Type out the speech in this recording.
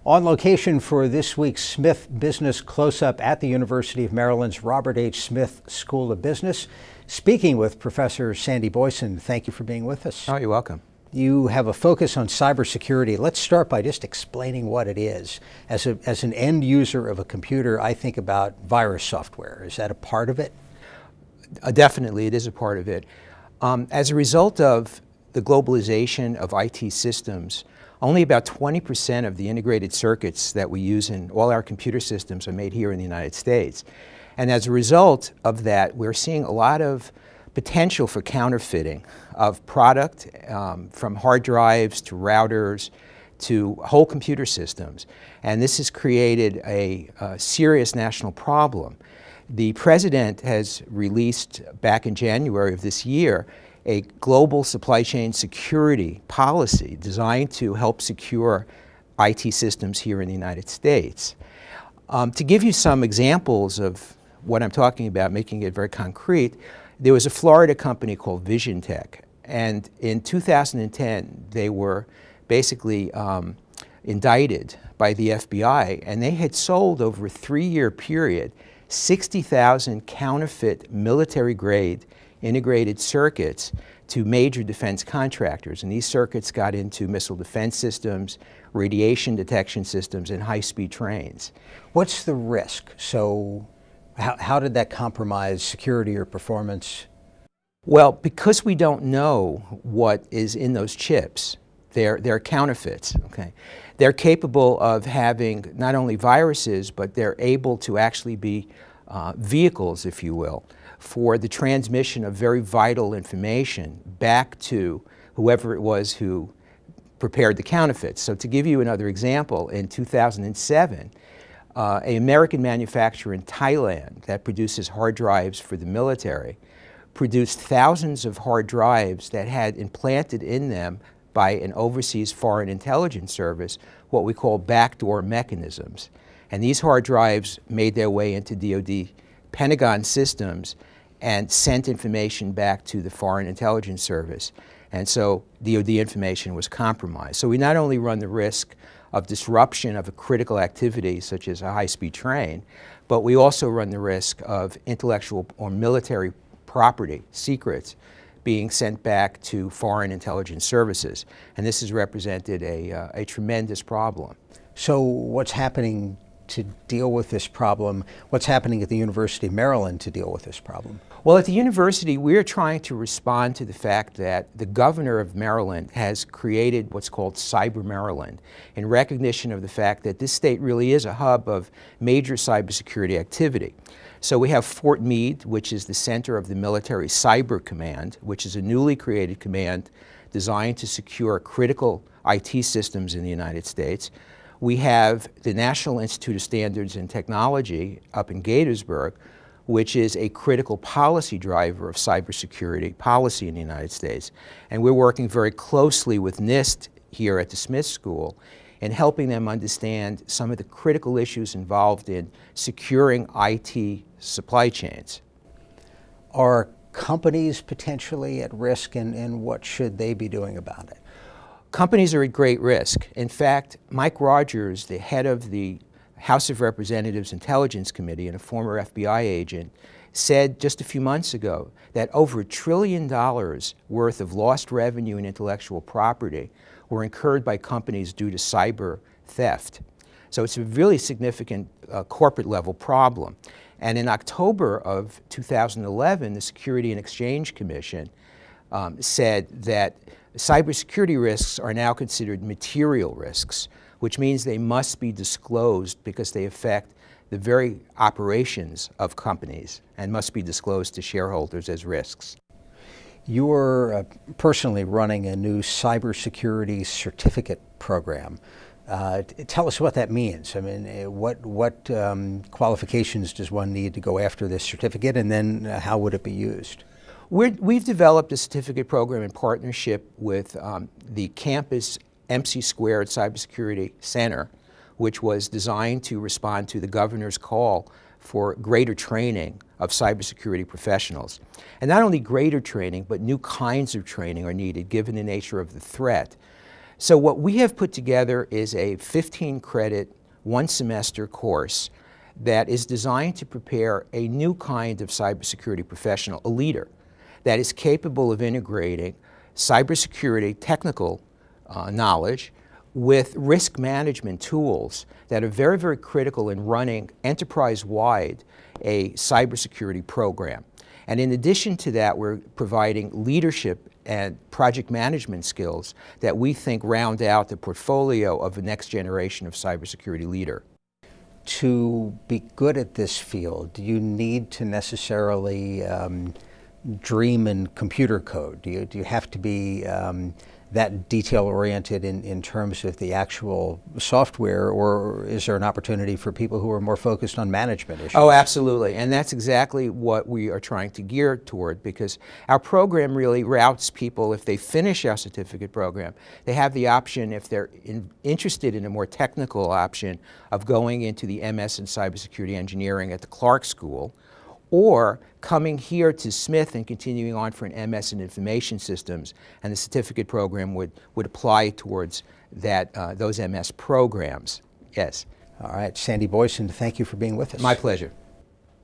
On location for this week's Smith Business Close-Up at the University of Maryland's Robert H. Smith School of Business, speaking with Professor Sandor Boyson. Thank you for being with us. Oh, you're welcome. You have a focus on cybersecurity. Let's start by just explaining what it is. As an end user of a computer, I think about virus software. Is that a part of it? Definitely, it is a part of it. As a result of the globalization of IT systems, only about 20% of the integrated circuits that we use in all our computer systems are made here in the United States. And as a result of that, we're seeing a lot of potential for counterfeiting of product, from hard drives to routers to whole computer systems. And this has created a serious national problem. The President has released back in January of this year a global supply chain security policy designed to help secure IT systems here in the United States. To give you some examples of what I'm talking about, making it very concrete, there was a Florida company called Vision Tech, and in 2010 they were basically indicted by the FBI, and they had sold over a 3-year period 60,000 counterfeit military-grade integrated circuits to major defense contractors. And these circuits got into missile defense systems, radiation detection systems, and high-speed trains. What's the risk? So how did that compromise security or performance? Well, because we don't know what is in those chips, they're counterfeits, okay? They're capable of having not only viruses, but they're able to actually be vehicles, if you will, for the transmission of very vital information back to whoever it was who prepared the counterfeits. So to give you another example, in 2007, an American manufacturer in Thailand that produces hard drives for the military produced thousands of hard drives that had implanted in them by an overseas foreign intelligence service what we call backdoor mechanisms. And these hard drives made their way into DoD Pentagon systems and sent information back to the Foreign Intelligence Service. And so DoD information was compromised. So we not only run the risk of disruption of a critical activity such as a high-speed train, but we also run the risk of intellectual or military property, secrets, being sent back to foreign intelligence services. And this has represented a tremendous problem. So what's happening to deal with this problem? What's happening at the University of Maryland to deal with this problem? Well, at the university, we're trying to respond to the fact that the governor of Maryland has created what's called Cyber Maryland in recognition of the fact that this state really is a hub of major cybersecurity activity. So we have Fort Meade, which is the center of the Military Cyber Command, which is a newly created command designed to secure critical IT systems in the United States. We have the National Institute of Standards and Technology up in Gaithersburg, which is a critical policy driver of cybersecurity policy in the United States. And we're working very closely with NIST here at the Smith School in helping them understand some of the critical issues involved in securing IT supply chains. Are companies potentially at risk, and what should they be doing about it? Companies are at great risk. In fact, Mike Rogers, the head of the House of Representatives Intelligence Committee and a former FBI agent, said just a few months ago that over $1 trillion worth of lost revenue and intellectual property were incurred by companies due to cyber theft. So it's a really significant corporate level problem. And in October of 2011, the Security and Exchange Commission said that cybersecurity risks are now considered material risks, which means they must be disclosed because they affect the very operations of companies and must be disclosed to shareholders as risks. You're personally running a new cybersecurity certificate program. Tell us what that means. I mean, what qualifications does one need to go after this certificate, and then how would it be used? We've developed a certificate program in partnership with the campus MC Squared Cybersecurity Center, which was designed to respond to the governor's call for greater training of cybersecurity professionals. And not only greater training, but new kinds of training are needed given the nature of the threat. So what we have put together is a 15-credit, one-semester course that is designed to prepare a new kind of cybersecurity professional, a leader, that is capable of integrating cybersecurity technical knowledge with risk management tools that are very, very critical in running enterprise-wide a cybersecurity program. And in addition to that, we're providing leadership and project management skills that we think round out the portfolio of the next generation of cybersecurity leader. To be good at this field, do you need to necessarily dream in computer code? Do you have to be that detail-oriented in terms of the actual software, or is there an opportunity for people who are more focused on management issues? Oh, absolutely, and that's exactly what we are trying to gear toward, because our program really routes people, if they finish our certificate program, they have the option, if they're interested in a more technical option, of going into the MS in Cybersecurity Engineering at the Clark School, or coming here to Smith and continuing on for an MS in Information Systems, and the certificate program would apply towards that, those MS programs. Yes. All right, Sandy Boyson, thank you for being with us. My pleasure.